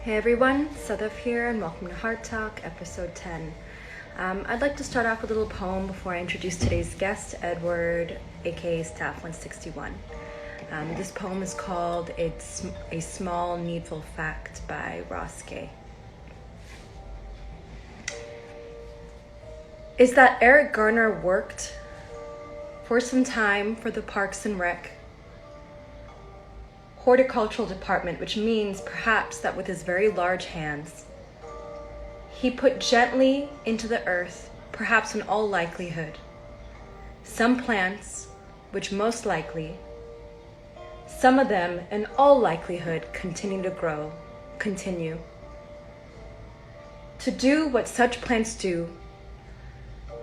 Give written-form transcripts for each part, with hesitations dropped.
Hey everyone, Sadaf here and welcome to Heart Talk, episode 10. I'd like to start off with a little poem before I introduce today's guest, Edward, aka Staff 161. This poem is called It's a Small Needful Fact by Ross Gay. Is that Eric Garner worked for some time for the Parks and Rec horticultural department, which means perhaps that with his very large hands, he put gently into the earth, perhaps in all likelihood, some plants which most likely, some of them in all likelihood continue to do what such plants do,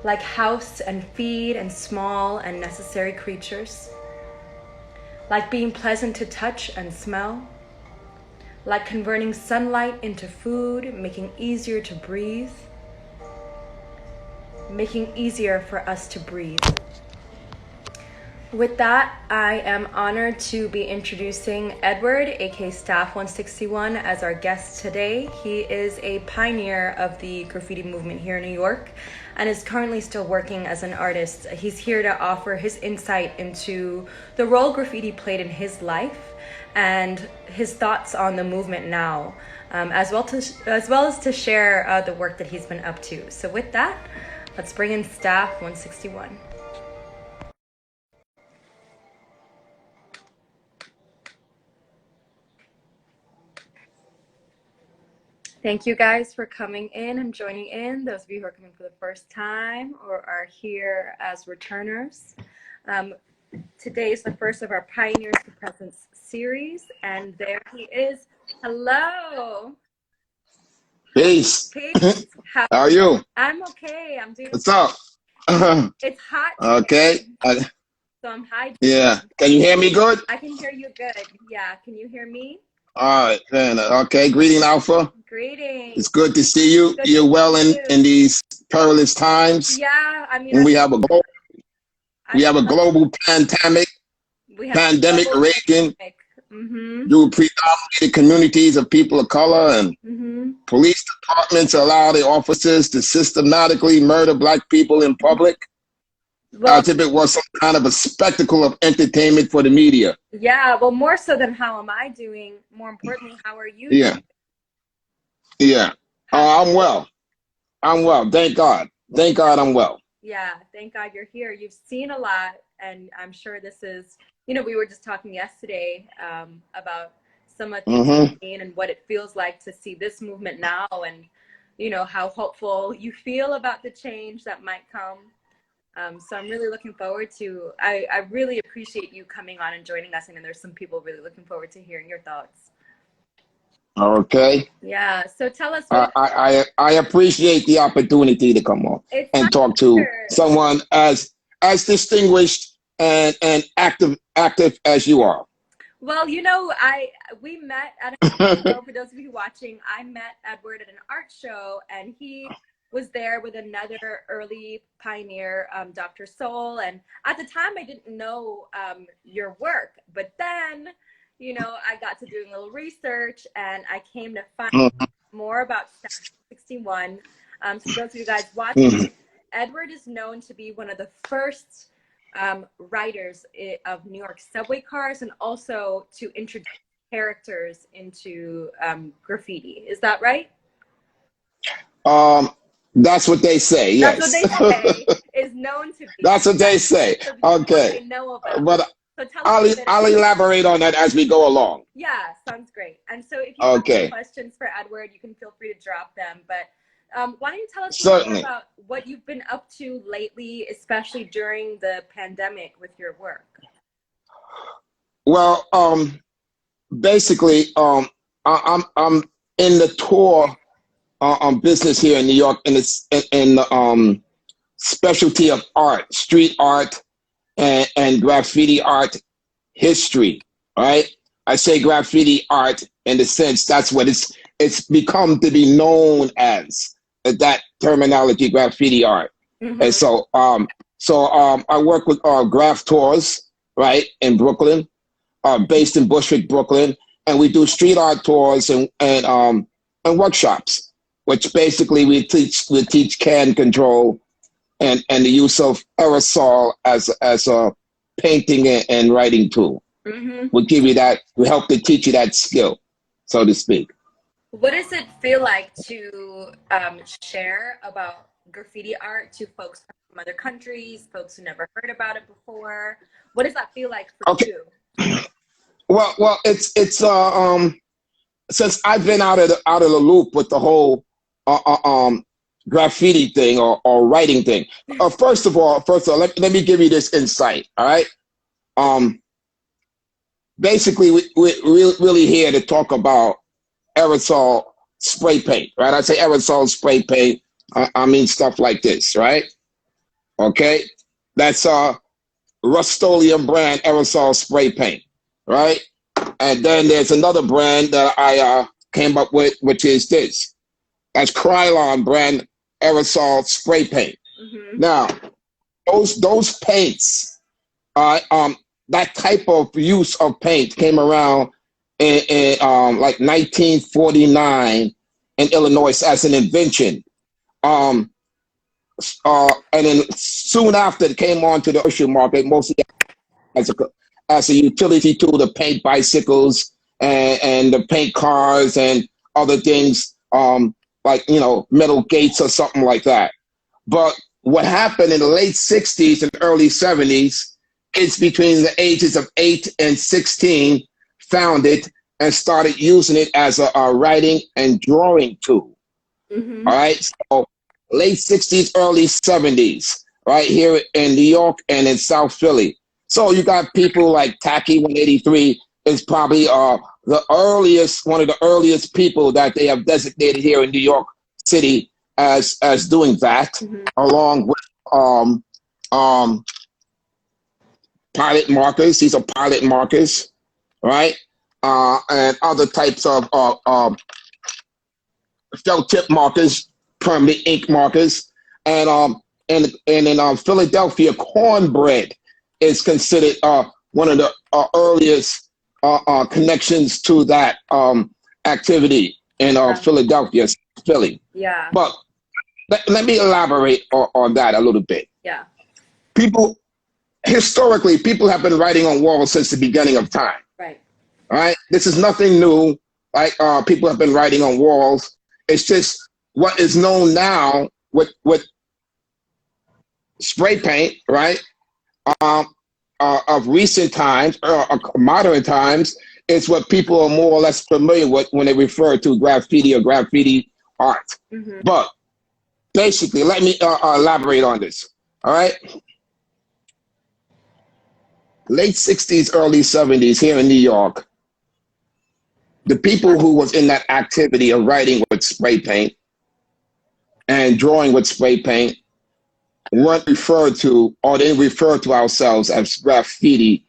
like house and feed and small and necessary creatures, like being pleasant to touch and smell, like converting sunlight into food, making easier to breathe, making easier for us to breathe. With that, I am honored to be introducing Edward, aka Staff 161, as our guest today. He is a pioneer of the graffiti movement here in New York and is currently still working as an artist. He's here to offer his insight into the role graffiti played in his life and his thoughts on the movement now, as well as to share the work that he's been up to. So with that, let's bring in Staff 161. Thank you guys for coming in and joining in. Those of you who are coming for the first time or are here as returners. Today is the first of our Pioneers to Presence series, and there he is. Hello. Peace. Peace. How are you? I'm okay. I'm doing. What's up? It's hot. Okay. So I'm hydrated. Yeah. Can you hear me good? I can hear you good. Yeah. Can you hear me? All right, man. Okay. Greeting, Alpha. Greetings. It's good to see you. You're well in these perilous times. Yeah. I mean, and we have a global pandemic raging through predominated communities of people of color, and police departments allow their officers to systematically murder Black people in public. As if it was some kind of a spectacle of entertainment for the media. Yeah, well, more so than how am I doing, more importantly, how are you doing? Yeah. I'm well. Thank God. Thank God I'm well. Yeah, thank God you're here. You've seen a lot, and I'm sure this is, we were just talking yesterday about some of the things you've seen and what it feels like to see this movement now, and, how hopeful you feel about the change that might come. So I'm really looking forward to, I really appreciate you coming on and joining us. And there's some people really looking forward to hearing your thoughts. Okay. Yeah. So tell us. I appreciate the opportunity to come on and talk to someone as distinguished and active as you are. Well, we met at an show. For those of you watching, I met Edward at an art show, and he was there with another early pioneer, Dr. Soul. And at the time I didn't know your work, but then, I got to doing a little research and I came to find more about Staff 61. So for those of you guys watching, Edward is known to be one of the first writers of New York subway cars, and also to introduce characters into graffiti. Is that right? That's what they say, yes. That's what they say, is known to be. That's what they say. Okay. But so I'll elaborate on that as we go along. Yeah, sounds great. And so if you have any questions for Edward, you can feel free to drop them. But why don't you tell us more about what you've been up to lately, especially during the pandemic with your work? Well, basically, I'm in the tour business here in New York, and it's in the specialty of art, street art, and graffiti art history. Right? I say graffiti art in the sense that's what it's become to be known as, that terminology, graffiti art. And so I work with graph tours, right, in Brooklyn, based in Bushwick, Brooklyn, and we do street art tours and workshops, which basically we teach can control and the use of aerosol as a painting and writing tool. We'll give you that. We help to teach you that skill, so to speak. What does it feel like to share about graffiti art to folks from other countries, folks who never heard about it before? What does that feel like for you? Well, it's since I've been out of the loop with the whole graffiti thing or writing thing. First of all, let me give you this insight. All right. Basically, we're really here to talk about aerosol spray paint, right? I say aerosol spray paint. I mean stuff like this, right? Okay, that's Rust-Oleum brand aerosol spray paint, right? And then there's another brand that I came up with, which is this. That's Krylon brand aerosol spray paint. Now, those paints, that type of use of paint came around in like 1949 in Illinois as an invention. And then soon after it came onto the commercial market, mostly as a utility tool to paint bicycles and to paint cars and other things, like, metal gates or something like that. But what happened in the late 60s and early 70s, kids between the ages of 8 and 16 found it and started using it as a writing and drawing tool. All right, so late 60s, early 70s, right here in New York and in South Philly. So you got people like Tacky 183 is probably one of the earliest people that they have designated here in New York City as doing that, along with pilot markers. These are pilot markers, right? And other types of felt tip markers, permanent ink markers, and in Philadelphia, cornbread is considered one of the earliest connections to that activity in Philadelphia, Philly. Yeah. But let me elaborate on that a little bit. Yeah. Historically, people have been writing on walls since the beginning of time. Right. All right. This is nothing new. Like people have been writing on walls. It's just what is known now with spray paint, right? Of recent times, modern times, is what people are more or less familiar with when they refer to graffiti or graffiti art. But basically, let me elaborate on this. All right. Late 60s, early 70s here in New York, the people who was in that activity of writing with spray paint and drawing with spray paint weren't referred to, or they referred to ourselves as graffiti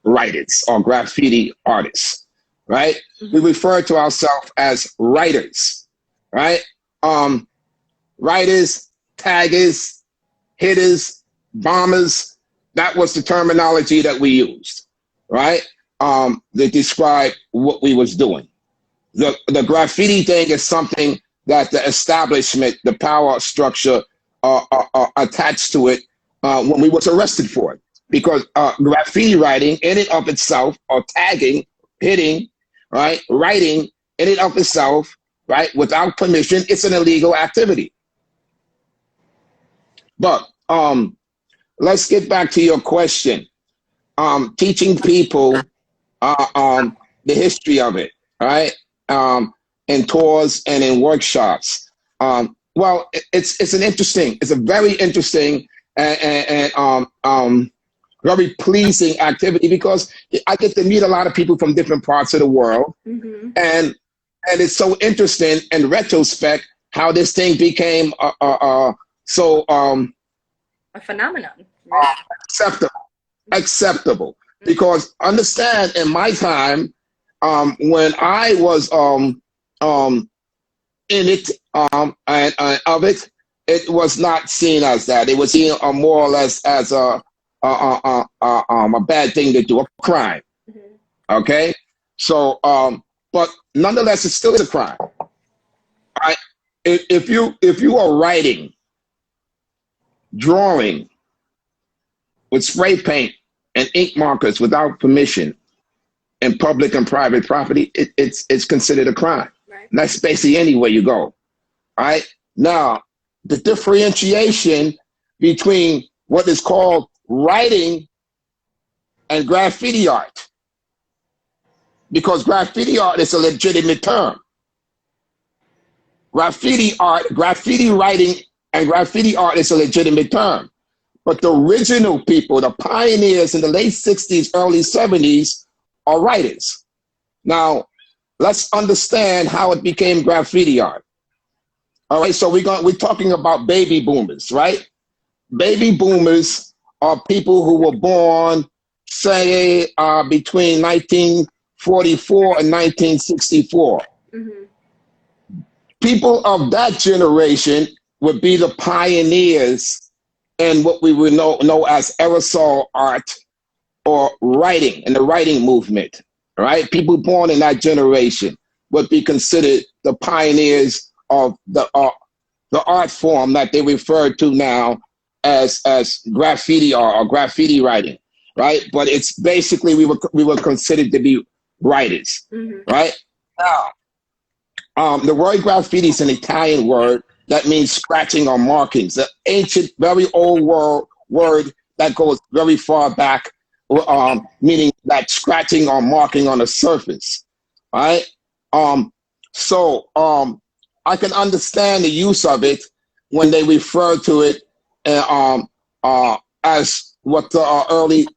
writers or graffiti artists, right? We refer to ourselves as writers, right? Writers, taggers, hitters, bombers. That was the terminology that we used, right? They describe what we was doing. The graffiti thing is something that the establishment, the power structure attached to it when we was arrested for it. Because graffiti writing in and of itself, or tagging, hitting, right, writing in and of itself, right, without permission, it's an illegal activity. But let's get back to your question. Teaching people the history of it, right? In tours and in workshops. Well, it's a very interesting and very pleasing activity, because I get to meet a lot of people from different parts of the world, and it's so interesting in retrospect how this thing became so a phenomenon. Right? Acceptable. Because understand, in my time, when I was in it and of it, it was not seen as that. It was seen more or less as a bad thing to do, a crime. Okay, So, but nonetheless, it still is a crime. I, if you are writing, drawing with spray paint and ink markers without permission in public and private property, it's considered a crime. Right. And that's basically anywhere you go. All right. Now, the differentiation between what is called writing and graffiti art, because graffiti art is a legitimate term. Graffiti art, graffiti writing, and graffiti art is a legitimate term. But the original people, the pioneers in the late 60s, early 70s, are writers. Now, let's understand how it became graffiti art. All right, so we're talking about baby boomers, right? Baby boomers are people who were born, say, between 1944 and 1964. Mm-hmm. People of that generation would be the pioneers in what we would know as aerosol art or writing, in the writing movement, right? People born in that generation would be considered the pioneers of the art form that they refer to now as graffiti art or graffiti writing, right? But it's basically we were considered to be writers, Mm-hmm. right? Now, the word graffiti is an Italian word that means scratching or markings. An ancient, very old word that goes very far back, meaning that scratching or marking on a surface, right? So I can understand the use of it when they refer to it as what the early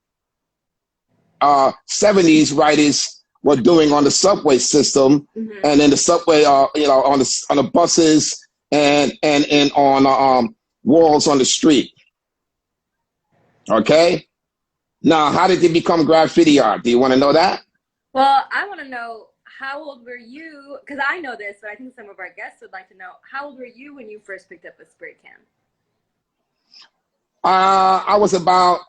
70s writers were doing on the subway system, Mm-hmm. and in the subway, on the buses and on walls on the street. Okay. Now, how did it become graffiti art? Do you want to know that? Well, I want to know, how old were you? Because I know this, but I think some of our guests would like to know, how old were you when you first picked up a spray can? I was about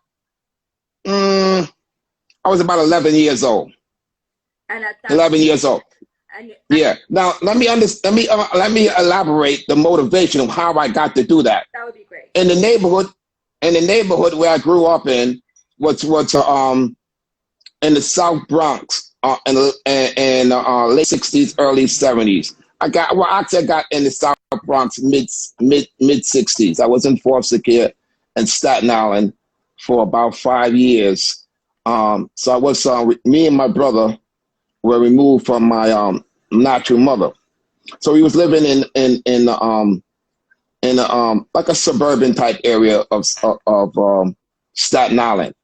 11 years old. And at that 11 years old. And Yeah. Now let me elaborate the motivation of how I got to do that. that would be great. In the neighborhood where I grew up in, was in the South Bronx, in late 60s, early 70s. I got in the South Bronx mid 60s. I was in Fourth Secure and Staten Island for about 5 years. So I was me and my brother were removed from my natural mother. So we was living in like a suburban type area of Staten Island.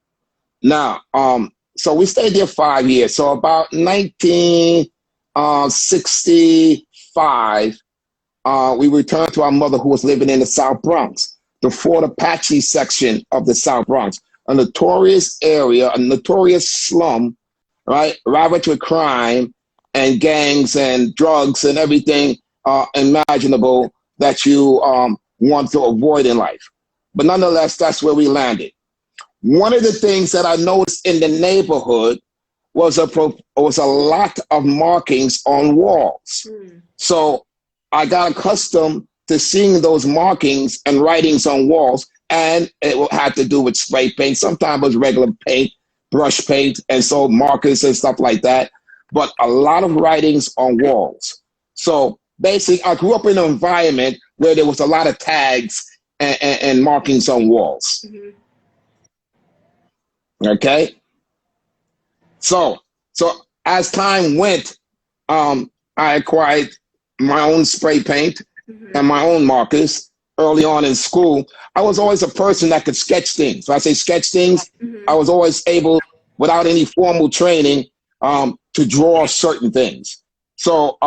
Now, so we stayed there 5 years. So about 1965, we returned to our mother, who was living in the South Bronx, the Fort Apache section of the South Bronx, a notorious area, a notorious slum, right, ravaged with crime and gangs and drugs and everything imaginable that you want to avoid in life. But nonetheless, that's where we landed. One of the things that I noticed in the neighborhood was a lot of markings on walls. Mm. So I got accustomed to seeing those markings and writings on walls, and it had to do with spray paint. Sometimes it was regular paint, brush paint, and so markers and stuff like that, but a lot of writings on walls. So basically, I grew up in an environment where there was a lot of tags and markings on walls. Mm-hmm. Okay. So as time went, I acquired my own spray paint Mm-hmm. and my own markers early on in school. I was always a person that could sketch things. When I say sketch things, Mm-hmm. I was always able, without any formal training, to draw certain things. So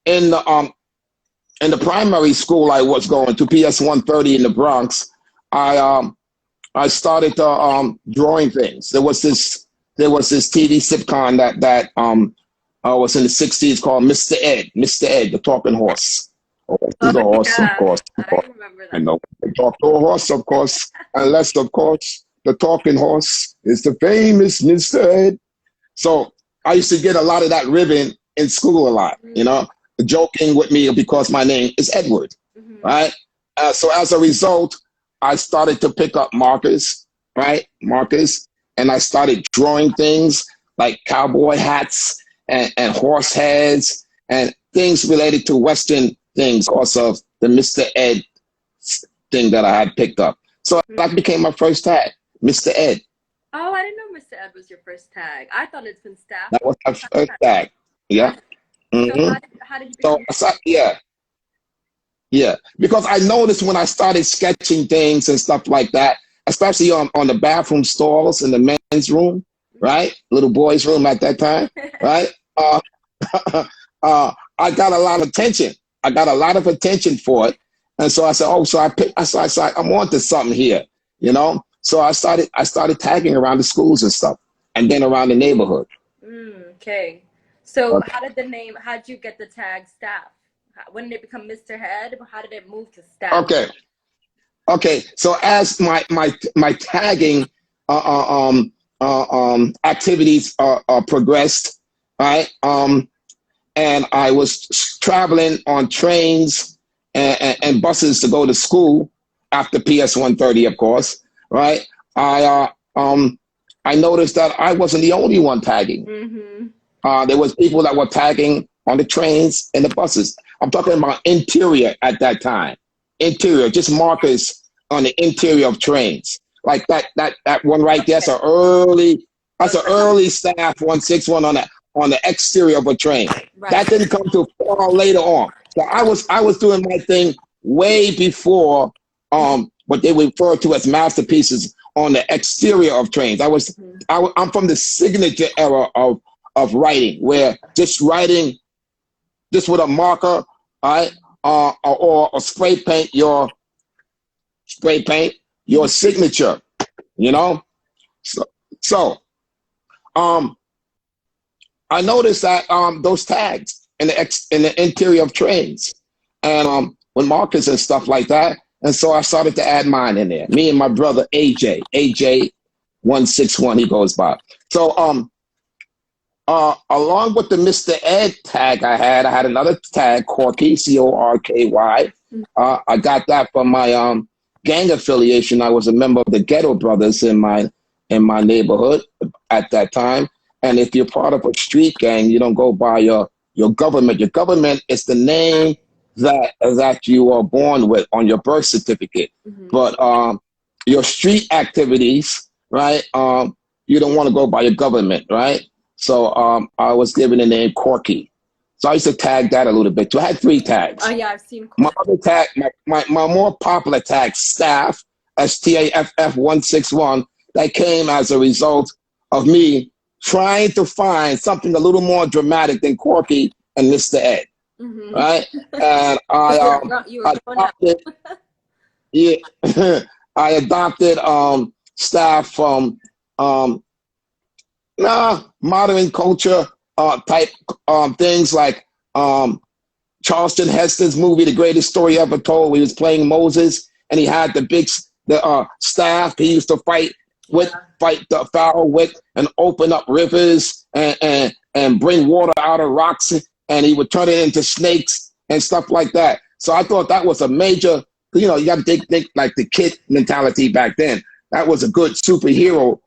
in the primary school I was going to, PS 130 in the Bronx, I started drawing things. There was this TV sitcom that was in the 60s called Mr. Ed, the talking horse. Oh, to the horse, yeah. of course. I remember that. I know. The talk to a horse, of course. Unless, of course, the talking horse is the famous Mr. Ed. So I used to get a lot of that ribbon in school a lot, you know, joking with me because my name is Edward, right? So as a result, I started to pick up markers, right? Markers. And I started drawing things like cowboy hats and horse heads and things related to Western things because of the Mr. Ed thing that I had picked up. So that became my first tag, Mr. Ed. Oh, I didn't know Mr. Ed was your first tag. I thought it's been staff. That was my first tag. Yeah. So how did you become? So yeah. Yeah, because I noticed when I started sketching things and stuff like that, especially on the bathroom stalls in the men's room, right? Little boys' room at that time, right? I got a lot of attention. I got a lot of attention for it. And so I said, oh, so I said, I'm on to something here, you know? So I started tagging around the schools and stuff and then around the neighborhood. Okay. So how'd you get the tag staff? When did it become Mr. Head? How did it move to staff? Okay. So as my tagging activities progressed, right? And I was traveling on trains and buses to go to school after PS 130, of course, right? I noticed that I wasn't the only one tagging. There was people that were tagging on the trains and the buses. I'm talking about interior at that time. Interior, just markers on the interior of trains. Like that one right there, that's an early staff 161 on the exterior of a train. Right. That didn't come till far later on. So I was doing my thing way before what they refer to as masterpieces on the exterior of trains. I'm from the signature era of writing, where just writing just with a marker, right, or spray paint your signature, you know. So I noticed that those tags in the interior of trains and with markers and stuff like that, and so I started to add mine in there. Me and my brother AJ 161, he goes by. So along with the Mr. Ed tag I had another tag, Corky, Corky. I got that from my gang affiliation. I was a member of the Ghetto Brothers in my neighborhood at that time. And if you're part of a street gang, you don't go by your government. Your government is the name that you are born with on your birth certificate. But your street activities, right? You don't want to go by your government, right? So I was given the name Corky. So I used to tag that a little bit too. I had 3 tags. Oh yeah, I've seen my other tag, my more popular tag, Staff, STAFF 161, that came as a result of me trying to find something a little more dramatic than Corky and Mr. Ed. Right? And I adopted Staff from modern culture type things like Charleston Heston's movie, The Greatest Story Ever Told, where he was playing Moses and he had the staff he used to fight the Pharaoh with and open up rivers and bring water out of rocks, and he would turn it into snakes and stuff like that. So I thought that was a major, you know, you got to think like the kid mentality back then. That was a good superhero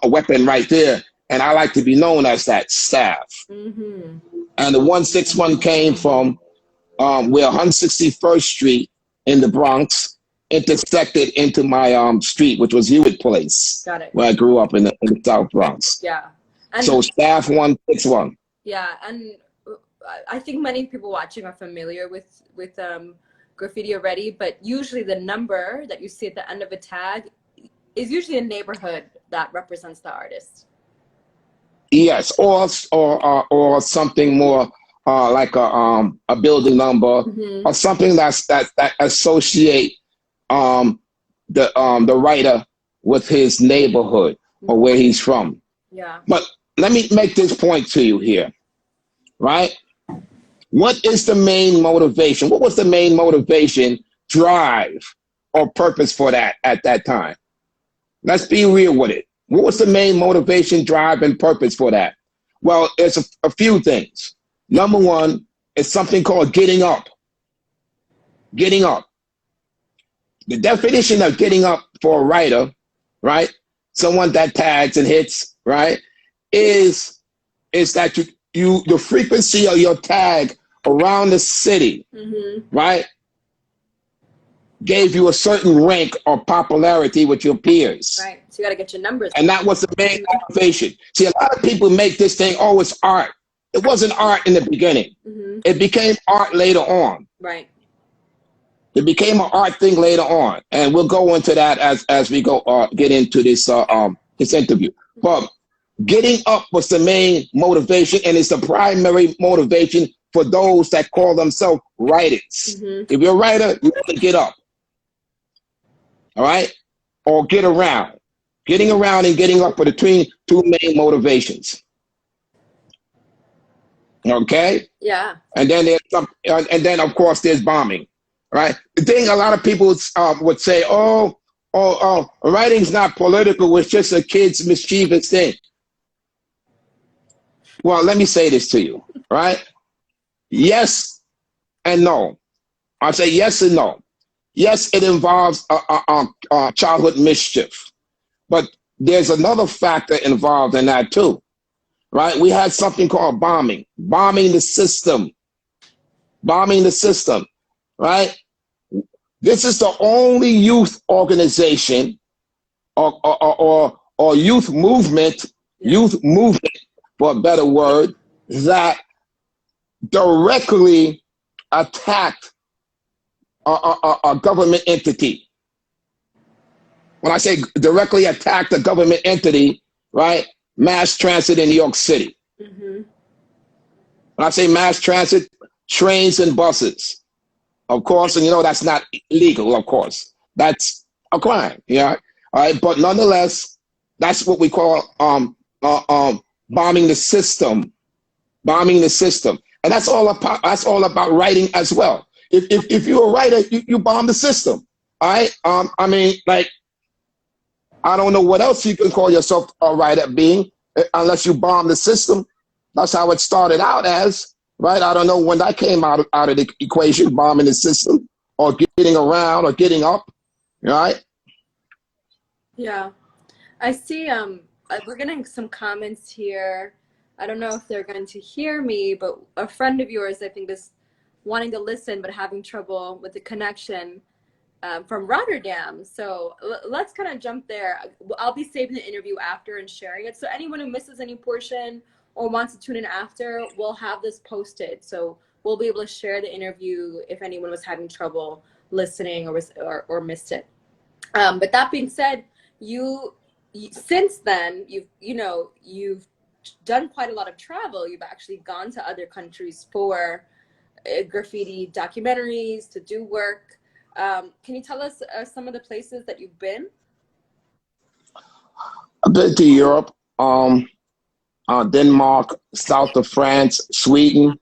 weapon right there. And I like to be known as that Staff. And the 161 came from where 161st Street in the Bronx intersected into my street, which was Hewitt Place. Got it. Where I grew up in the South Bronx. Yeah. And so Staff 161. Yeah, and I think many people watching are familiar with graffiti already, but usually the number that you see at the end of a tag is usually a neighborhood that represents the artist. Yes, or something more like a building number, or something that associate the writer with his neighborhood or where he's from. Yeah. But let me make this point to you here, right? What is the main motivation? What was the main motivation, drive, or purpose for that at that time? Let's be real with it. What was the main motivation, drive, and purpose for that? Well, it's a few things. Number one, it's something called getting up. Getting up. The definition of getting up for a writer, right? Someone that tags and hits, right? Is that the frequency of your tag around the city, right? Gave you a certain rank or popularity with your peers. Right. So you got to get your numbers. And that was the main motivation. See, a lot of people make this thing, oh, it's art. It wasn't art in the beginning. It became art later on. Right. It became an art thing later on. And we'll go into that as we go get into this interview. But getting up was the main motivation, and it's the primary motivation for those that call themselves writers. If you're a writer, you have to get up. All right? Or get around. Getting around and getting up are the two main motivations. Okay? Yeah. And then of course there's bombing. Right? The thing a lot of people would say, oh, writing's not political, it's just a kid's mischievous thing. Well, let me say this to you, right? Yes and no. I say yes and no. Yes, it involves childhood mischief, but there's another factor involved in that too, right? We had something called bombing the system, right? This is the only youth organization or youth movement, for a better word, that directly attacked a government entity. When I say directly attacked a government entity, right? Mass transit in New York City. When I say mass transit, trains and buses. Of course, and you know that's not legal, of course. That's a crime, yeah. All right, but nonetheless, that's what we call bombing the system. And that's all about writing as well. If you're a writer, you bomb the system. All right. I mean, like, I don't know what else you can call yourself a writer being unless you bomb the system. That's how it started out as, right? I don't know when that came out of the equation, bombing the system or getting around or getting up, right? Yeah. I see we're getting some comments here. I don't know if they're going to hear me, but a friend of yours, I think, is wanting to listen but having trouble with the connection from Rotterdam. So let's kind of jump there. I'll be saving the interview after and sharing it. So anyone who misses any portion or wants to tune in after, we'll have this posted. So we'll be able to share the interview if anyone was having trouble listening or missed it. But that being said, you since then, you've done quite a lot of travel. You've actually gone to other countries for graffiti documentaries, to do work. Can you tell us some of the places that you've been? I've been to Europe, Denmark, south of France, Sweden,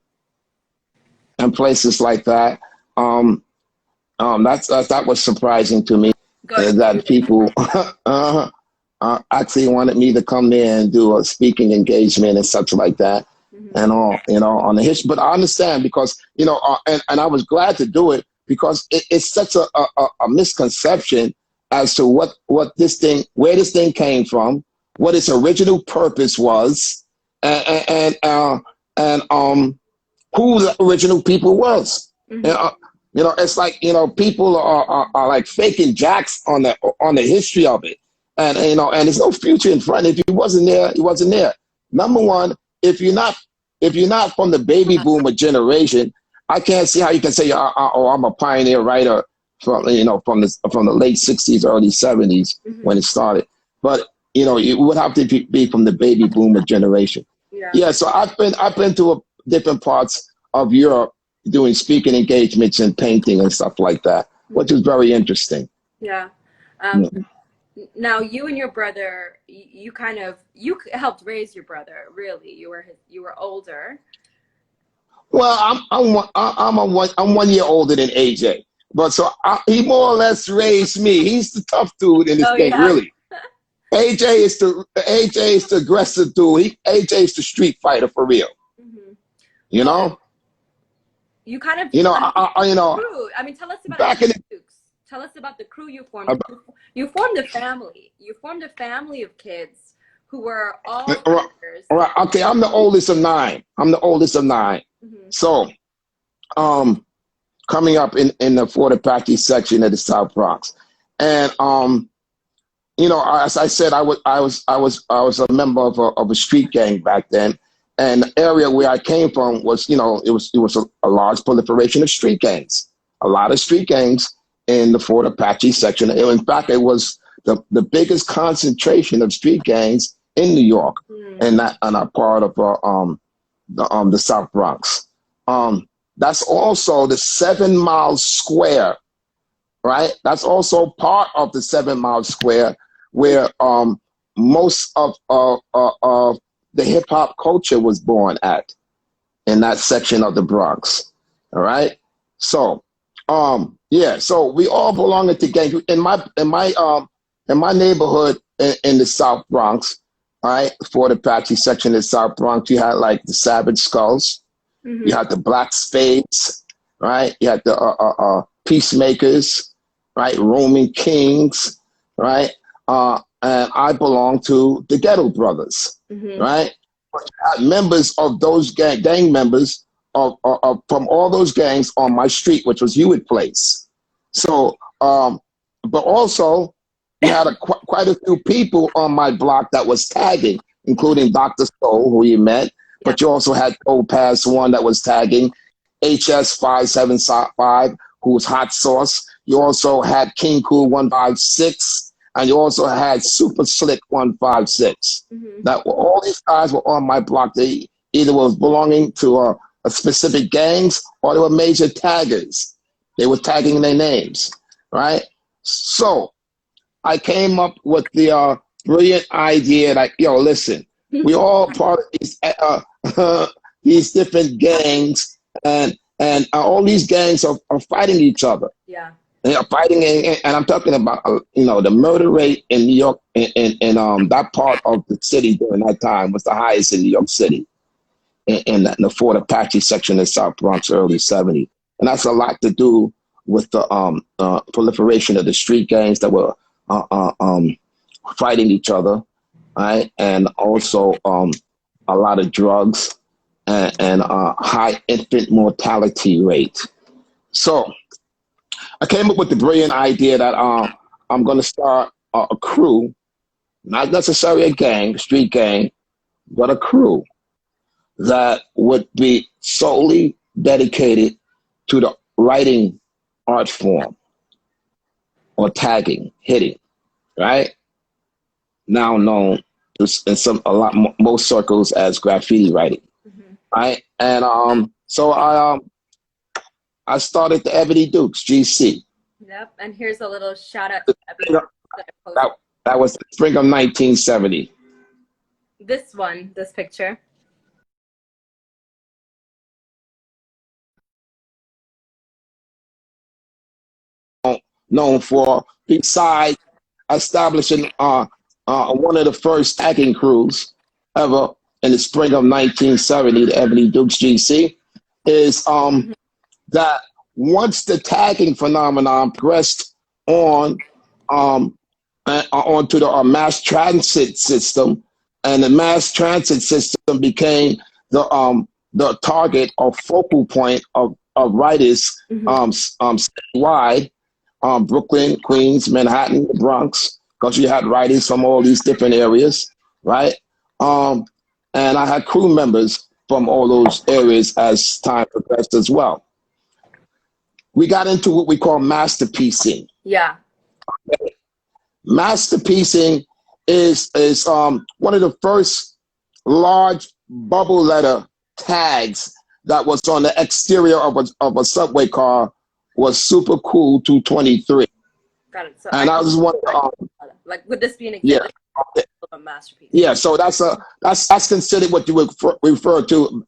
and places like that. That was surprising to me, that people actually wanted me to come there and do a speaking engagement and such like that. And all, on the history. But I understand because, and I was glad to do it because it's such a misconception as to where this thing came from, what its original purpose was, and who the original people was. It's like, people are like faking jacks on the history of it. And, and there's no future in front. If you wasn't there, you wasn't there. Number one, if you're not from the baby boomer generation, I can't see how you can say, I'm a pioneer writer from the late 60s, early 70s when it started. But, you would have to be from the baby boomer generation. Yeah. So I've been to different parts of Europe doing speaking engagements and painting and stuff like that, which is very interesting. Yeah. Now, you and your brother, you helped raise your brother. Really, you were older. Well, I'm 1 year older than AJ, but so he more or less raised me. He's the tough dude in this thing, yeah. really. AJ is the aggressive dude. AJ is the street fighter for real. Mm-hmm. You So know. you kind of, You know. crew. I mean, tell us about Back in the, Dukes. Tell us about the crew you formed. You formed a family. You formed a family of kids who were all fighters. all right. Okay. I'm the oldest of 9. Mm-hmm. So, coming up in the Fort Apache section of the South Bronx, and you know, as I said, I was a member of a street gang back then, and the area where I came from was, you know, it was a large proliferation of street gangs, a lot of street gangs in the Fort Apache section. In fact, it was the biggest concentration of street gangs in New York, and that and a part of the South Bronx. That's also the 7 Mile Square, right? That's also part of the 7 Mile Square where most of the hip hop culture was born at, in that section of the Bronx. All right. So, yeah. So we all belong to gangs in my neighborhood in the South Bronx. All right, Fort Apache section of the South Bronx. You had like the Savage Skulls. Mm-hmm. You had the Black Spades, right? You had the Peacemakers, right? Roman Kings, right? And I belong to the Ghetto Brothers, right? Members of those gang members of from all those gangs on my street, which was Hewitt Place. So, but also you had quite a few people on my block that was tagging, including Dr. Soul, who you met. But you also had Topaz One that was tagging, HS575, who was Hot Sauce. You also had King Cool 156, and you also had Super Slick 156. That all these guys were on my block. They either was belonging to a specific gangs or they were major taggers. They were tagging their names, right? So I came up with the brilliant idea that, yo, listen, we all part of these different gangs, and all these gangs are fighting each other. Yeah. They are fighting, and I'm talking about you know, the murder rate in New York, in that part of the city during that time was the highest in New York City, in the Fort Apache section of South Bronx, early '70s, and that's a lot to do with the proliferation of the street gangs that were fighting each other, right, and also a lot of drugs and high infant mortality rate. So I came up with the brilliant idea that I'm going to start a crew, not necessarily a gang, street gang, but a crew that would be solely dedicated to the writing art form, or tagging, hitting, right? Now known in most circles as graffiti writing, right? And so I started the Ebony Dukes GC. Yep, and here's a little shout out to Ebony. That was the spring of 1970. This picture. Known for, besides establishing one of the first tagging crews ever in the spring of 1970, the Ebony Dukes GC, is that once the tagging phenomenon progressed onto the mass transit system, and the mass transit system became the target or focal point of writers statewide, Brooklyn, Queens, Manhattan, the Bronx, because you had writers from all these different areas, right? And I had crew members from all those areas as time progressed as well. We got into what we call masterpiecing. Yeah. Okay. Masterpiecing is one of the first large bubble letter tags that was on the exterior of a subway car was Super Cool 223. Got it. So and I was one like, would this be an example of a masterpiece? Yeah, so that's considered what you would refer to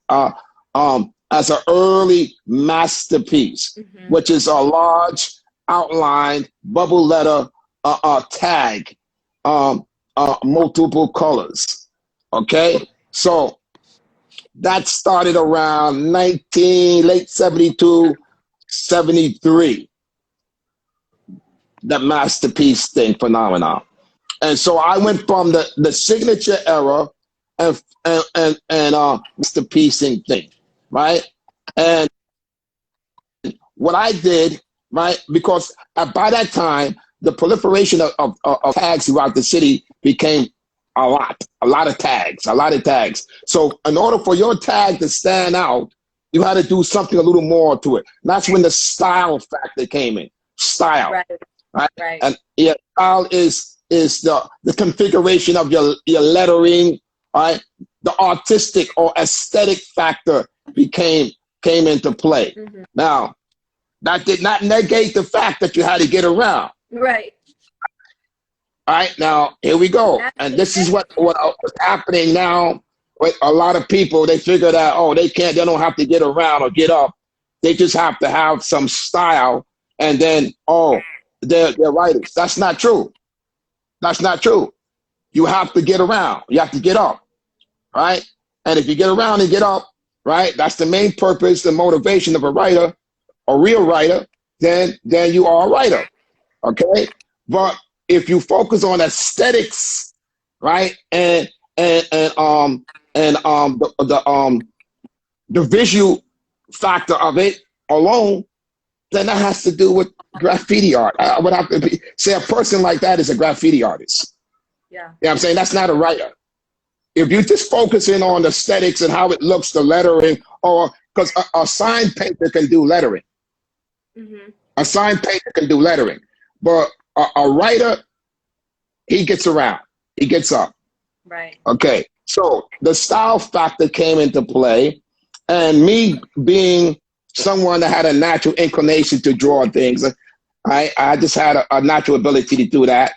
as an early masterpiece, which is a large outline bubble letter tag. And multiple colors. Okay, so that started around late 72, 73, the masterpiece thing phenomenon. And so I went from the signature era and masterpiecing thing, right? And what I did, right, because by that time, the proliferation of tags throughout the city became a lot of tags. So in order for your tag to stand out, you had to do something a little more to it. And that's when the style factor came in. Style, right? And yeah, style is the configuration of your lettering, right? The artistic or aesthetic factor came into play. Mm-hmm. Now, that did not negate the fact that you had to get around. Right. All right, now here we go. And this is what's happening now with a lot of people. They figure that, oh, they don't have to get around or get up. They just have to have some style, and then, oh, they're writers. That's not true. That's not true. You have to get around. You have to get up, right? And if you get around and get up, right, that's the main purpose, the motivation of a writer, a real writer, then you are a writer, okay? But if you focus on aesthetics, right, and the visual factor of it alone, then that has to do with graffiti art. I would have to say a person like that is a graffiti artist. Yeah. You know what I'm saying? That's not a writer. If you're just focusing on the aesthetics and how it looks, the lettering, or because a sign painter can do lettering. Mm-hmm. A sign painter can do lettering. But a writer, he gets around. He gets up. Right. Okay. So the style factor came into play. And me being someone that had a natural inclination to draw things, I just had a natural ability to do that.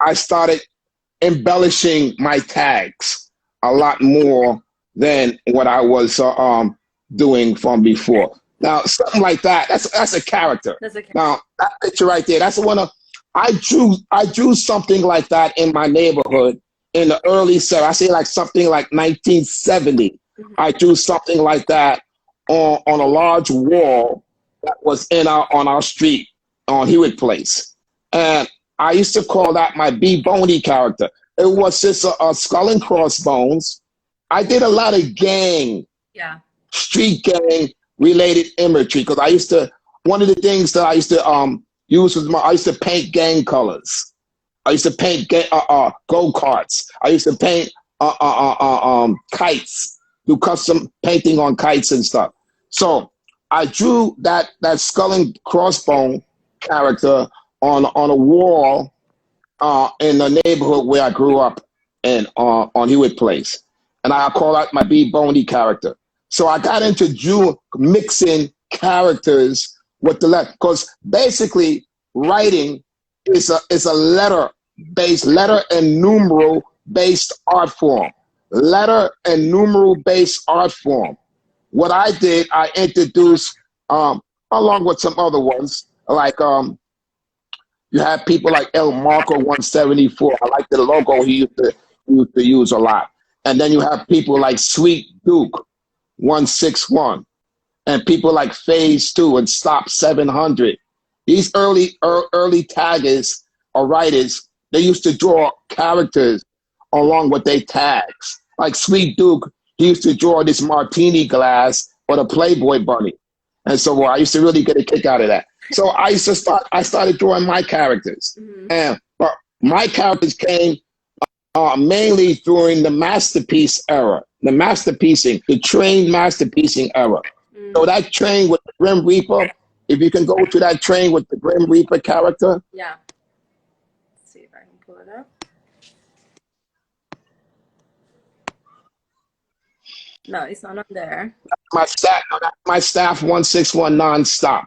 I started embellishing my tags a lot more than what I was doing from before. Now, something like that, that's a character. Now, that picture right there, that's the one I drew something like that in my neighborhood in the early 70s. I say like something like 1970. Mm-hmm. I drew something like that on a large wall that was on our street on Hewitt Place. And I used to call that my B Boney character. It was just a skull and crossbones. I did a lot of street gang related imagery, because I used to, one of the things that I used to use was I used to paint gang colors. I used to paint go-karts. I used to paint kites, do custom painting on kites and stuff. So I drew that skull and crossbone character on a wall in the neighborhood where I grew up in on Hewitt Place. And I call that my B Boney character. So I got into mixing characters with the letter, because basically writing is a letter and numeral based art form. Letter and numeral based art form. What I did, I introduced along with some other ones, like you have people like El Marco 174. I like the logo he used to use a lot. And then you have people like Sweet Duke 161, and people like Phase 2 and Stop 700. These early taggers or writers, they used to draw characters along with their tags. Like Sweet Duke, he used to draw this martini glass or the Playboy bunny. And so I used to really get a kick out of that. So I started drawing my characters. Mm-hmm. But my characters came mainly during the masterpiece era, the trained masterpiecing era. Mm-hmm. So that train with the Grim Reaper, if you can go to that train with the Grim Reaper character. Yeah. Let's see if I can pull it up. No, it's not on there. My staff 161 nonstop.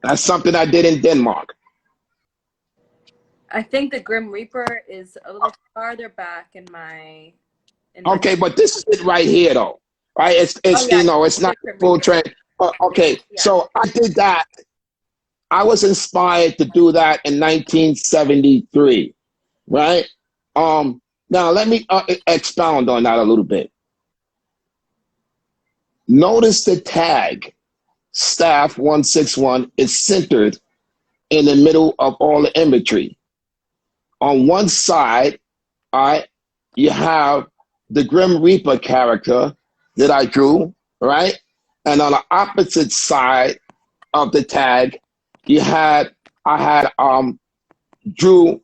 That's something I did in Denmark. I think the Grim Reaper is a little farther back in my. Okay, but this is it right here, though. Right? It's you know, it's not full train. Okay, yeah. So I did that. I was inspired to do that in 1973, right? Now let me expound on that a little bit. Notice the tag, staff 161, is centered in the middle of all the imagery. On one side, all right, you have the Grim Reaper character that I drew, right? And on the opposite side of the tag, I had drew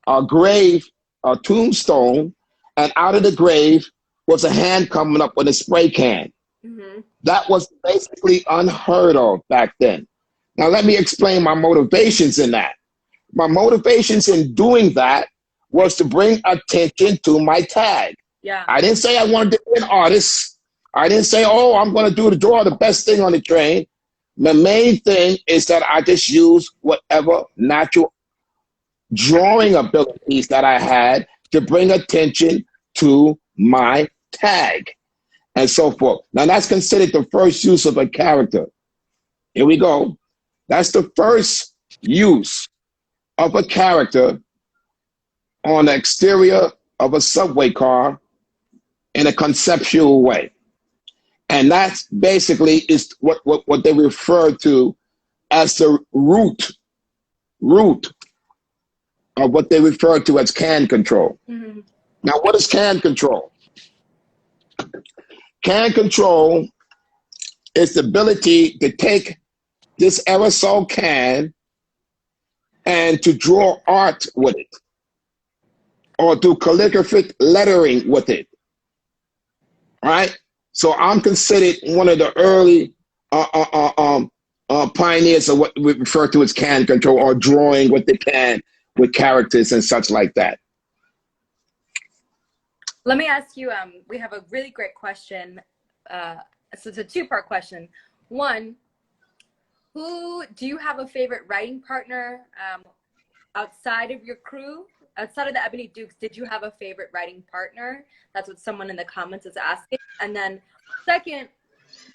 a grave, a tombstone, and out of the grave was a hand coming up with a spray can. Mm-hmm. That was basically unheard of back then. Now let me explain my motivations in that. My motivations in doing that was to bring attention to my tag. Yeah. I didn't say I wanted to be an artist. I didn't say, oh, I'm going to draw the best thing on the train. The main thing is that I just use whatever natural drawing abilities that I had to bring attention to my tag and so forth. Now that's considered the first use of a character. Here we go. That's the first use of a character on the exterior of a subway car in a conceptual way. And that's basically is what they refer to as the root of what they refer to as can control. Mm-hmm. Now, what is can control? Can control is the ability to take this aerosol can and to draw art with it or do calligraphic lettering with it, right? So I'm considered one of the early pioneers of what we refer to as can control or drawing with the can with characters and such like that. Let me ask you, we have a really great question. So it's a two-part question. One, do you have a favorite writing partner outside of your crew? Outside of the Ebony Dukes, did you have a favorite writing partner? That's what someone in the comments is asking. And then second,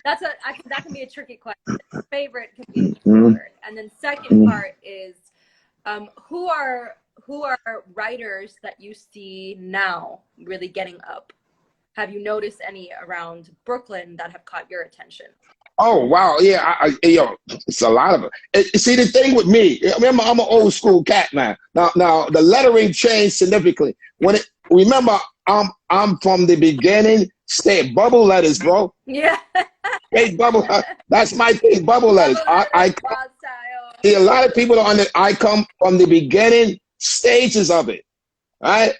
that can be a tricky question. Favorite can be a word. And then second part is, who are writers that you see now really getting up? Have you noticed any around Brooklyn that have caught your attention? Oh, wow. Yeah, it's a lot of it. See, the thing with me, remember, I'm an old school cat, man. Now the lettering changed significantly. Remember, I'm from the beginning, bubble letters, bro. Yeah. Bubble, that's my thing, bubble letters. I see, a lot of people I come from the beginning stages of it, right?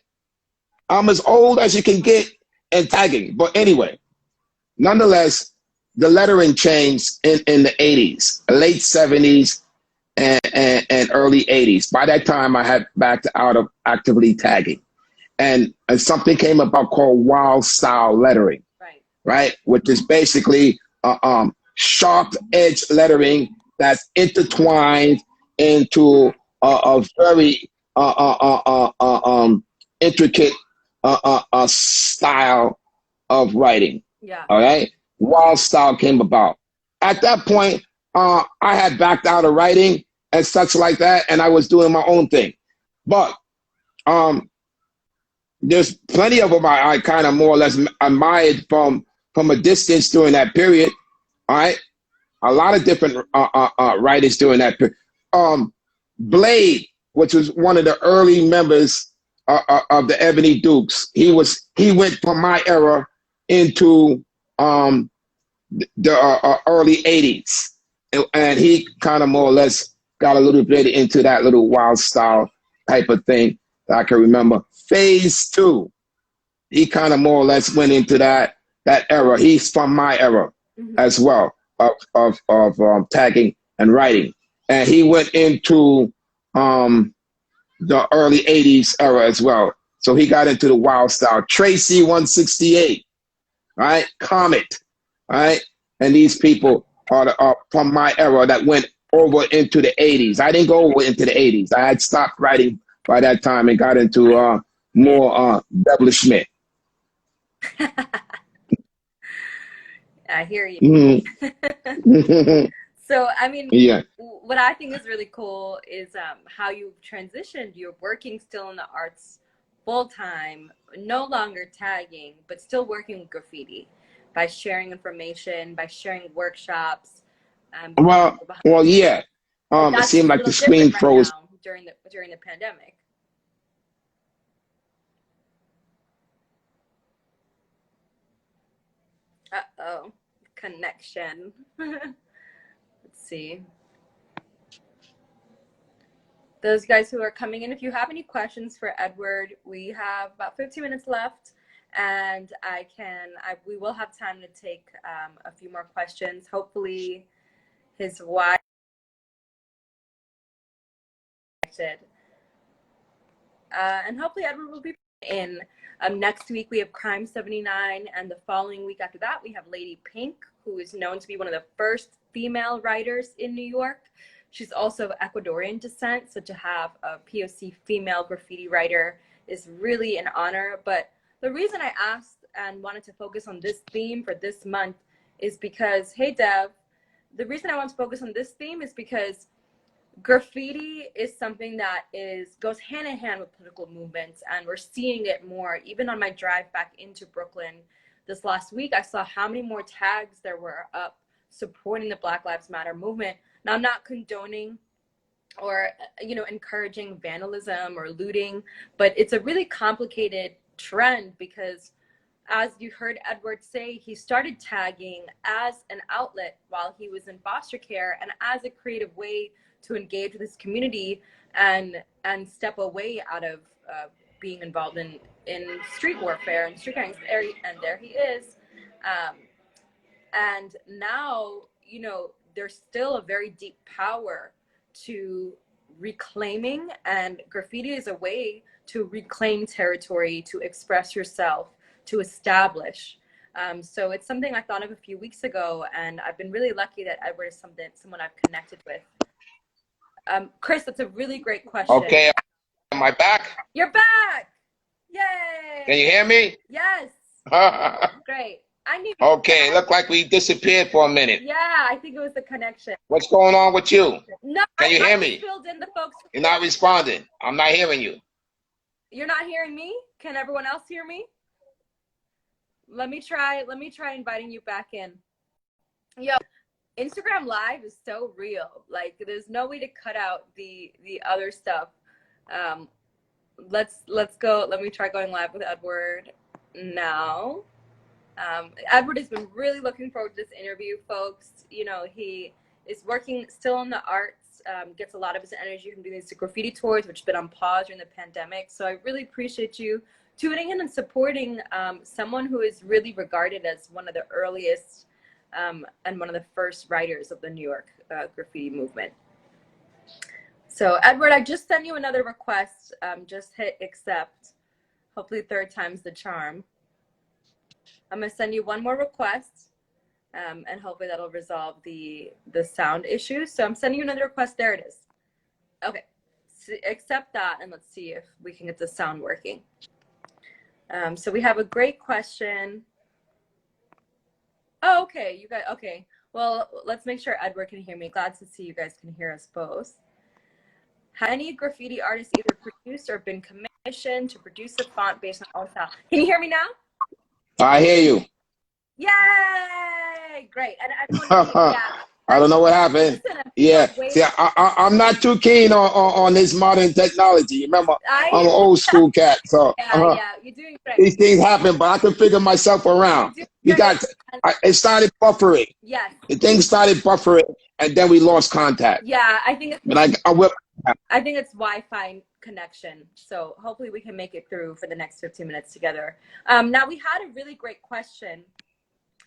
I'm as old as you can get in tagging. But anyway, nonetheless, the lettering changed in the 80s, late 70s and early 80s. By that time, I had backed out of actively tagging. And something came about called wild style lettering, right? Which is basically sharp edge lettering that's intertwined into a very intricate style of writing. Yeah. All right. Wild style came about. At that point, I had backed out of writing and such like that, and I was doing my own thing. But there's plenty of them I kind of more or less admired from a distance during that period. All right. A lot of different writers during that period. Blade, which was one of the early members of the Ebony Dukes, he went from my era into the early 80s. And he kind of more or less got a little bit into that little wild style type of thing that I can remember. Phase 2, he kind of more or less went into that era. He's from my era as well of tagging and writing. And he went into the early 80s era as well. So he got into the wild style. Tracy 168, right? Comet, right? And these people are from my era that went over into the 80s. I didn't go over into the 80s. I had stopped writing by that time and got into more embellishment. I hear you. Mm-hmm. So, I mean, yeah. what I think is really cool is how you transitioned. You're working still in the arts full time, no longer tagging, but still working with graffiti by sharing information, by sharing workshops. Well, yeah. It That's seemed a like little the screen different right froze. now during the pandemic. Uh-oh, connection. Let's see. Those guys who are coming in, if you have any questions for Edward, we have about 15 minutes left, and we will have time to take a few more questions. Hopefully his wife and hopefully Edward will be in. Next week we have Crime 79, and the following week after that we have Lady Pink, who is known to be one of the first female writers in New York. She's also of Ecuadorian descent, so to have a POC female graffiti writer is really an honor. But the reason I asked and wanted to focus on this theme for this month is because, hey Dev, the reason I want to focus on this theme is because graffiti is something that goes hand in hand with political movements, and we're seeing it more. Even on my drive back into Brooklyn this last week, I saw how many more tags there were up supporting the Black Lives Matter movement. Now, I'm not condoning or encouraging vandalism or looting, but it's a really complicated trend because, as you heard Edward say, he started tagging as an outlet while he was in foster care and as a creative way to engage with his community and step away out of being involved in street warfare and street gangs. And there he is. And now, there's still a very deep power to reclaiming, and graffiti is a way to reclaim territory, to express yourself, to establish. So it's something I thought of a few weeks ago, and I've been really lucky that Edward is someone I've connected with. Chris, that's a really great question. Okay, am I back? You're back! Yay! Can you hear me? Yes. Great. I knew. Okay, it looked like we disappeared for a minute. Yeah, I think it was the connection. What's going on with you? No, can you hear me? I filled in the folks. You're not responding. I'm not hearing you. You're not hearing me? Can everyone else hear me? Let me try inviting you back in. Yo, Instagram Live is so real. Like, there's no way to cut out the other stuff. Let's go. Let me try going live with Edward now. Edward has been really looking forward to this interview, folks. He is working still in the arts, gets a lot of his energy from doing these graffiti tours, which have been on pause during the pandemic. So I really appreciate you tuning in and supporting someone who is really regarded as one of the earliest and one of the first writers of the New York graffiti movement. So Edward, I just sent you another request. Just hit accept. Hopefully third time's the charm. I'm gonna send you one more request, and hopefully that'll resolve the sound issue. So I'm sending you another request. There it is. Okay, so accept that, and let's see if we can get the sound working. So we have a great question. Oh, okay, you guys. Okay, well, let's make sure Edward can hear me. Glad to see you guys can hear us both. Have any graffiti artists either produced or been commissioned to produce a font based on own style? Can you hear me now? I hear you. Yay! Great. And I don't know what happened. Yeah. See, I'm not too keen on this modern technology. Remember, I'm an old school cat. So yeah, you're doing great. These things happen, but I can figure myself around. It started buffering. Yes. The thing started buffering, and then we lost contact. Yeah, I think it's. But I think it's Wi-Fi connection. So hopefully we can make it through for the next 15 minutes together. Now we had a really great question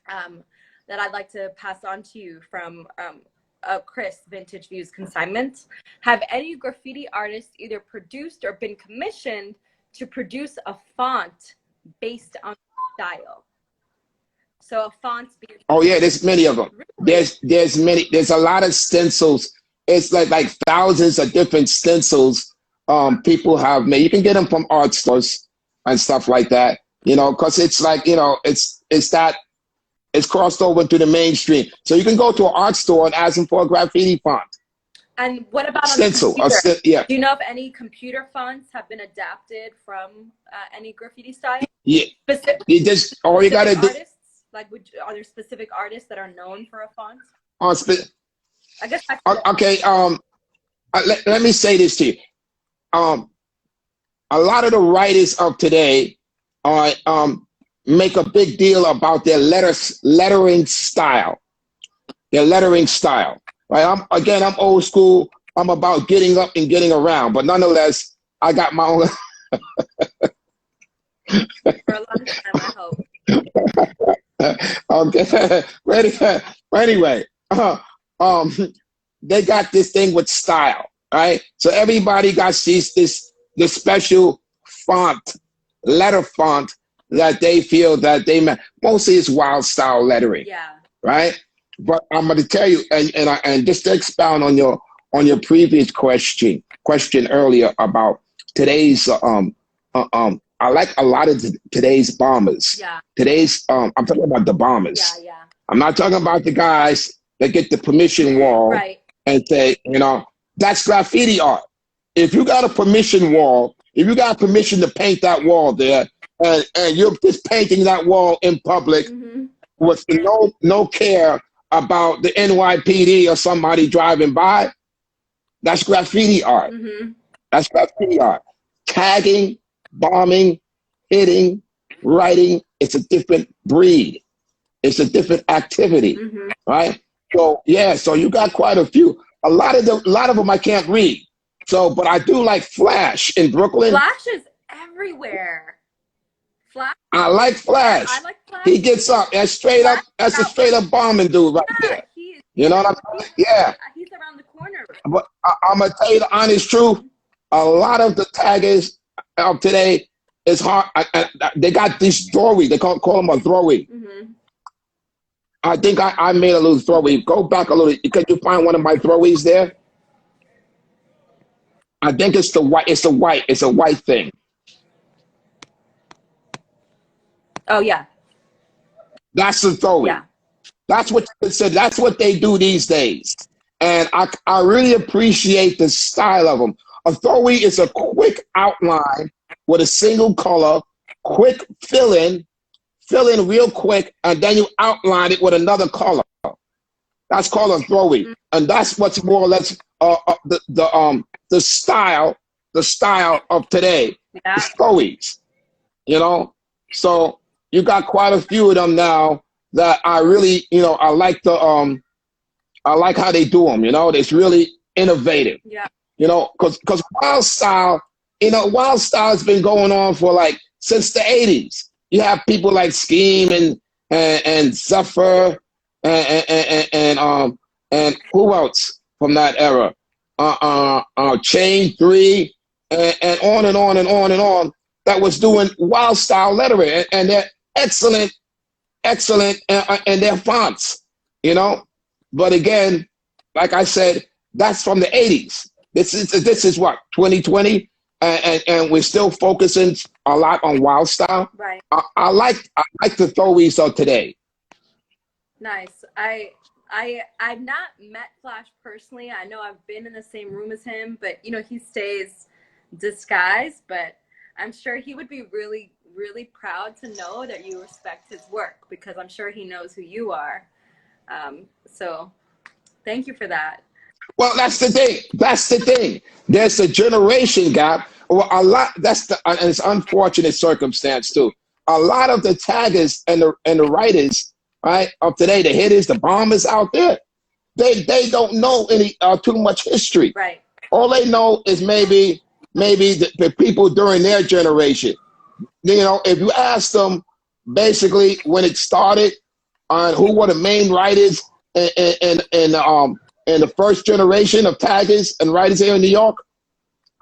that I'd like to pass on to you from Chris, Vintage Views Consignment. Have any graffiti artists either produced or been commissioned to produce a font based on style? So a font. Oh yeah, there's many of them. Really? There's many. There's a lot of stencils. It's like thousands of different stencils people have made. You can get them from art stores and stuff like that. Because it's like it's crossed over to the mainstream. So you can go to an art store and ask them for a graffiti font. And what about on the Stencil. computer? Yeah. Do you know if any computer fonts have been adapted from any graffiti style? Yeah. Specific, You just all you gotta do. artists? Like, are there specific artists that are known for a font? I guess. Okay. Let me say this to you. A lot of the writers of today are make a big deal about their lettering style. Their lettering style. Right? I'm old school. I'm about getting up and getting around, but nonetheless, I got my own. For a long time, I hope. Okay. Anyway, they got this thing with style, right? So everybody got this special font, letter font that they feel that they mostly it's wild style lettering. Yeah. Right. But I'm going to tell you, and just to expound on your previous question earlier about today's I like a lot of today's bombers. Yeah. Today's I'm talking about the bombers. Yeah, yeah. I'm not talking about the guys that get the permission wall right. and say, that's graffiti art. If you got a permission wall, if you got permission to paint that wall there, and you're just painting that wall in public with no care about the NYPD or somebody driving by, that's graffiti art. That's graffiti art. Tagging, bombing, hitting, writing, it's a different breed. It's a different activity, right? So yeah, so you got quite a few. A lot of them I can't read. So, but I do like Flash in Brooklyn. Flash is everywhere. Flash. I like Flash. I like Flash. He gets up and straight up. That's a straight up bombing dude right there. You know what I'm saying? Yeah. He's around the corner. But I'm gonna tell you the honest truth. A lot of the taggers of today is hard. They got these throwies. They call them a throwie. I think I made a little throwie. Go back a little. Can you find one of my throwies there? I think it's the white. It's a white thing. Oh yeah. That's the throwie. Yeah. That's what you said. That's what they do these days. And I really appreciate the style of them. A throwie is a quick outline with a single color, quick fill in real quick, and then you outline it with another color. That's called a throwie. And that's what's more or less the style of today. Yeah. The throwies. So you got quite a few of them now that I really, I like I like how they do them, it's really innovative. Yeah. Because wild style has been going on for since the 80s. You have people like Scheme and Zephyr and who else from that era? Chain 3 and on and on and on and on that was doing wild style lettering, and they're excellent in their fonts, But again, like I said, that's from the 80s. This is what, 2020, and we're still focusing a lot on wild style. Right. I like the throwies of today. Nice. I've not met Flash personally. I know I've been in the same room as him, but he stays disguised. But I'm sure he would be really, really proud to know that you respect his work, because I'm sure he knows who you are. So thank you for that. Well, that's the thing. There's a generation gap. Well, and it's unfortunate circumstance too. A lot of the taggers and the writers, right, of today, the hitters, the bombers out there, they don't know any too much history. Right. All they know is maybe the people during their generation. If you ask them basically when it started, on who were the main writers in the first generation of taggers and writers here in New York,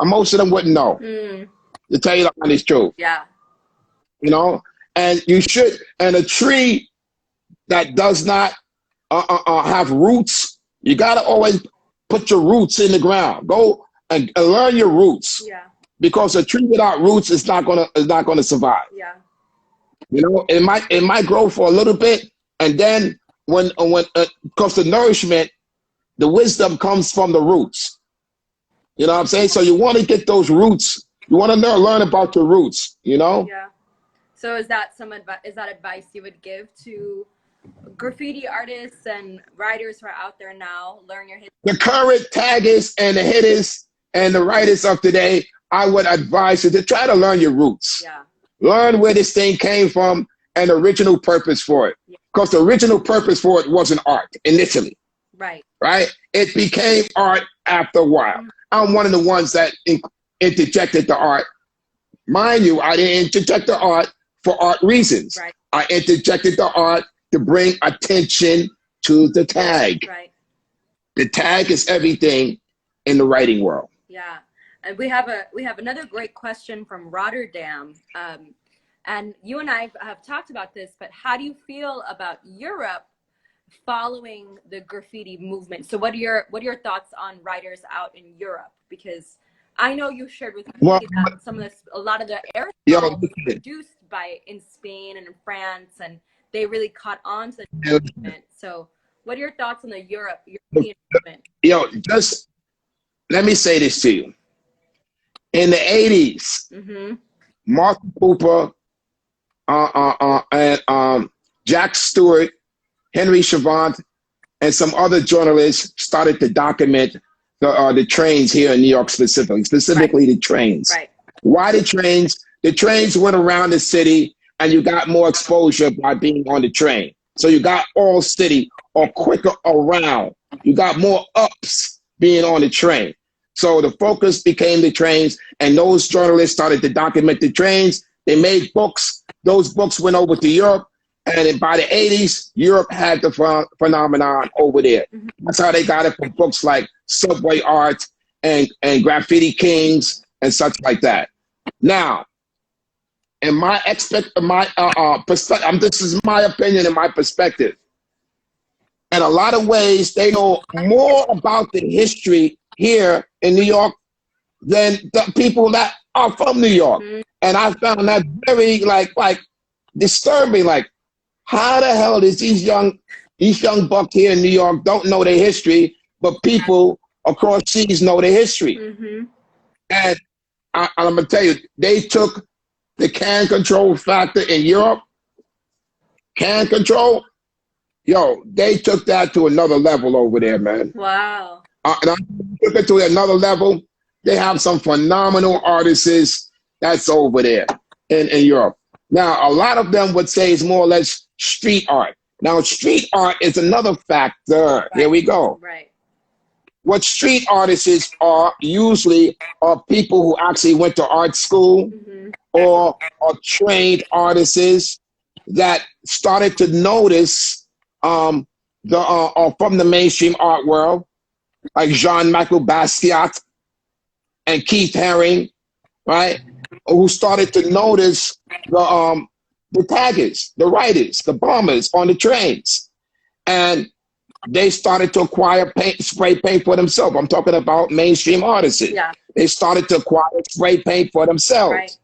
most of them wouldn't know. To tell you the honest truth. Yeah. And you should. And a tree that does not have roots, you gotta always put your roots in the ground. Go and learn your roots. Yeah. Because a tree without roots is not gonna survive. Yeah. It might grow for a little bit, and then when because the nourishment the wisdom comes from the roots. You know what I'm saying? So you want to get those roots. You want to learn about your roots, you know? Yeah. So is that advice you would give to graffiti artists and writers who are out there now? Learn your history. The current taggers and the hitters and the writers of today, I would advise you to try to learn your roots. Yeah. Learn where this thing came from and the original purpose for it. Because the original purpose for it wasn't art initially. Right. Right? It became art after a while. I'm one of the ones that interjected the art. Mind you, I didn't interject the art for art reasons. Right. I interjected the art to bring attention to the tag. Right. The tag is everything in the writing world. Yeah. And we have another great question from Rotterdam. And you and I have talked about this, but how do you feel about Europe following the graffiti movement? So what are your thoughts on writers out in Europe? Because I know you shared with me that a lot of the airstyles was produced in Spain and in France, and they really caught on to the movement. So what are your thoughts on the European movement? Just let me say this to you. In the 80s, Martin Cooper and Jack Stewart, Henry Chavant, and some other journalists started to document the trains here in New York specifically the trains. Right. Why the trains? The trains went around the city and you got more exposure by being on the train. So you got all city or quicker around. You got more ups being on the train. So the focus became the trains, and those journalists started to document the trains. They made books. Those books went over to Europe. And by the 80s, Europe had the phenomenon over there. That's how they got it from books like Subway Art and Graffiti Kings and such like that. Now, in my perspective, this is my opinion and my perspective. In a lot of ways, they know more about the history here in New York than the people that are from New York. And I found that very like disturbing. Like, how the hell does these young bucks here in New York don't know their history, but people across seas know their history? And I'm gonna tell you, they took the can control factor in Europe. Can control, they took that to another level over there, man. Wow. And I took it to another level. They have some phenomenal artists that's over there in Europe. Now, a lot of them would say it's more or less street art. Now, street art is another factor. Right. Here we go. Right. What street artists are usually are people who actually went to art school or are trained artists that started to notice from the mainstream art world, like Jean-Michel Basquiat and Keith Haring, right? Who started to notice the taggers, the writers, the bombers on the trains. And they started to acquire spray paint for themselves. I'm talking about mainstream artists. Yeah. They started to acquire spray paint for themselves. Right.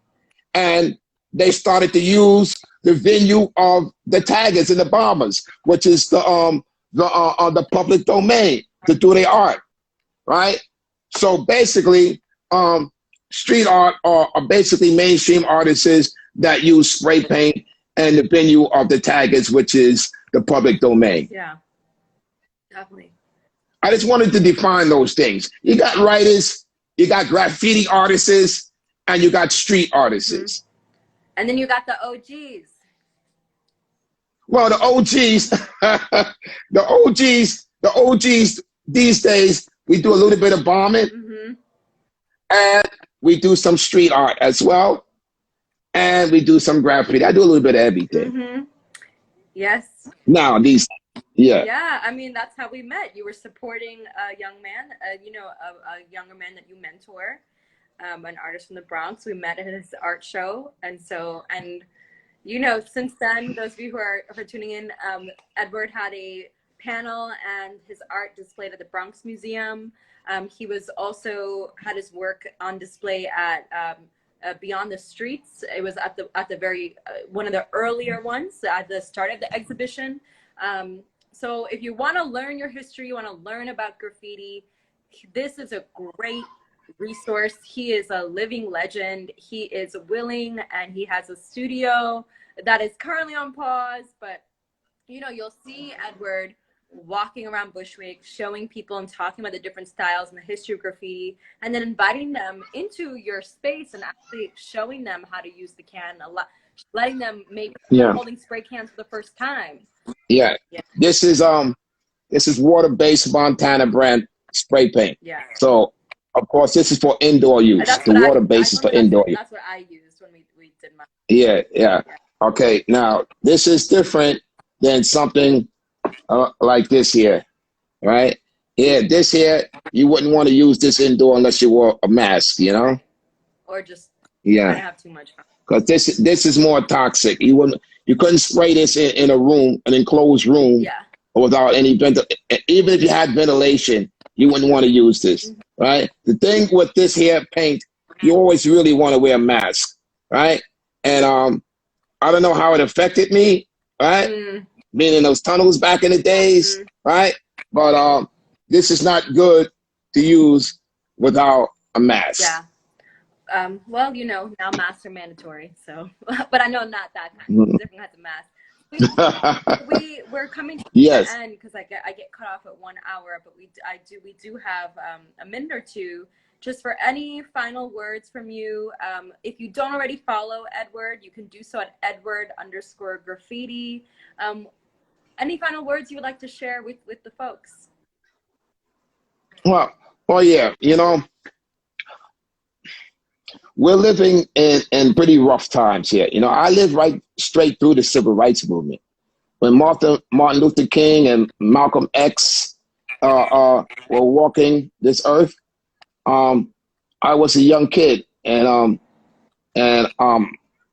And they started to use the venue of the taggers and the bombers, which is the public domain, to do their art, right? So basically, street art are basically mainstream artists that use spray paint and the venue of the taggers, which is the public domain. Yeah, definitely. I just wanted to define those things. You got writers, you got graffiti artists, and you got street artists. And then you got the OGs. Well, the OGs, the OGs these days, we do a little bit of bombing, and we do some street art as well, and we do some graffiti. I do a little bit of everything. Yes. Now Yeah, I mean, that's how we met. You were supporting a young man, a younger man that you mentor, an artist from the Bronx. We met at his art show, and since then, those of you who are tuning in, Edward had a panel and his art displayed at the Bronx Museum. He was also had his work on display at Beyond the Streets. It was at the very one of the earlier ones at the start of the exhibition. So if you want to learn your history, you want to learn about graffiti, this is a great resource. He is a living legend. He is willing, and he has a studio that is currently on pause, but you know, you'll see Edward walking around Bushwick, showing people and talking about the different styles and the history of graffiti, and then inviting them into your space and actually showing them how to use the can, letting them maybe holding spray cans for the first time. Yeah. This is water-based Montana brand spray paint. Yeah. So of course this is for indoor use. The water base is for indoor use. That's what I used when we did my. Yeah. Okay. Now this is different than something like this here, right? Yeah, this here, you wouldn't want to use this indoor unless you wore a mask, you know? Or just have too much fun. Because this is more toxic. You couldn't spray this in a room, an enclosed room, without any even if you had ventilation, you wouldn't want to use this, right? The thing with this here paint, you always really want to wear a mask, right? And I don't know how it affected me, right? Being in those tunnels back in the days, right? But this is not good to use without a mask. Yeah. Well, you know, now masks are mandatory, so but I know not that kind. Different kinds of masks. We're coming to the end because I get cut off at 1 hour, but we do have a minute or two just for any final words from you. If you don't already follow Edward, you can do so at Edward_graffiti. Any final words you would like to share with the folks? Well, yeah, you know, we're living in pretty rough times here. You know, I lived right straight through the civil rights movement. When Martin Luther King and Malcolm X were walking this earth, I was a young kid, and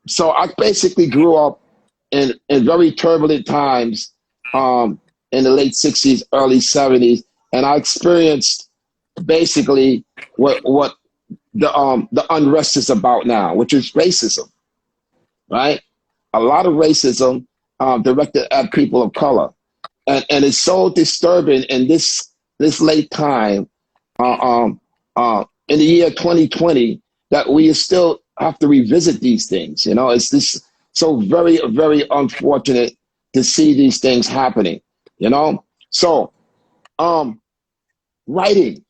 so I basically grew up in very turbulent times in the late 60s, early 70s, and I experienced basically what the unrest is about now, which is racism, right? A lot of racism directed at people of color, and it's so disturbing in this late time in the year 2020 that we still have to revisit these things. You know, it's this so very, very unfortunate to see these things happening. You know, so writing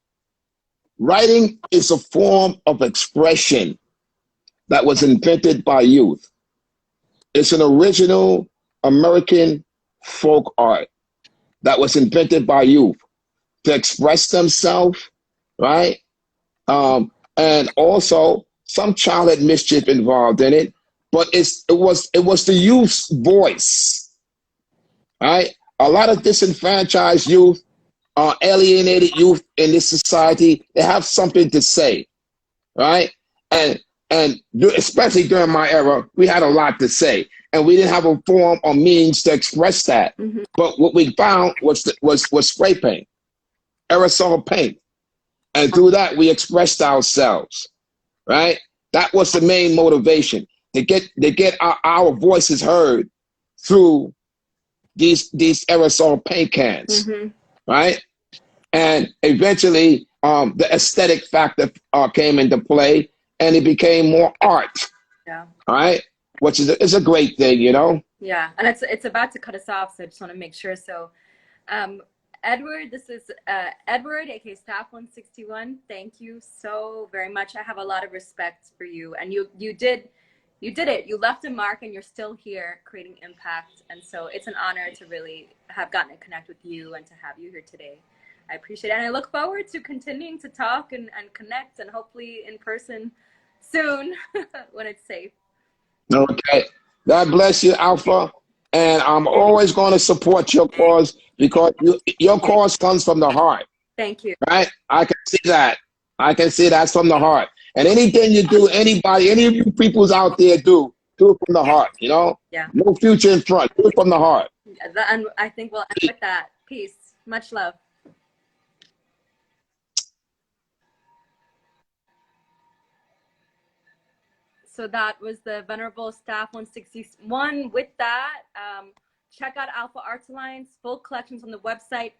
is a form of expression that was invented by youth. It's an original American folk art that was invented by youth to express themselves, right? And also some childhood mischief involved in it, but it was the youth's voice, right? A lot of disenfranchised youth, alienated youth in this society, they have something to say, right? And especially during my era, we had a lot to say, and we didn't have a form or means to express that. But what we found was spray paint, aerosol paint, and through that we expressed ourselves, right? That was the main motivation, to get our voices heard through these aerosol paint cans, right? And eventually, the aesthetic factor came into play, and it became more art. Yeah. All right, which is a great thing, you know. Yeah, and it's about to cut us off, so I just want to make sure. So, Edward, this is Edward, aka Staff 161. Thank you so very much. I have a lot of respect for you, and you did it. You left a mark, and you're still here creating impact. And so it's an honor to really have gotten to connect with you and to have you here today. I appreciate it, and I look forward to continuing to talk and connect, and hopefully in person soon when it's safe. Okay, God bless you, Alpha, and I'm always going to support your cause, because your cause comes from the heart. Thank you. Right? I can see that. I can see that's from the heart. And anything you do, anybody, any of you peoples out there do it from the heart, you know? Yeah. No future in front. Do it from the heart. And I think we'll end with that. Peace. Much love. So that was the Venerable Staff 161. With that, check out Alpha Arts Alliance. Full collections on the website.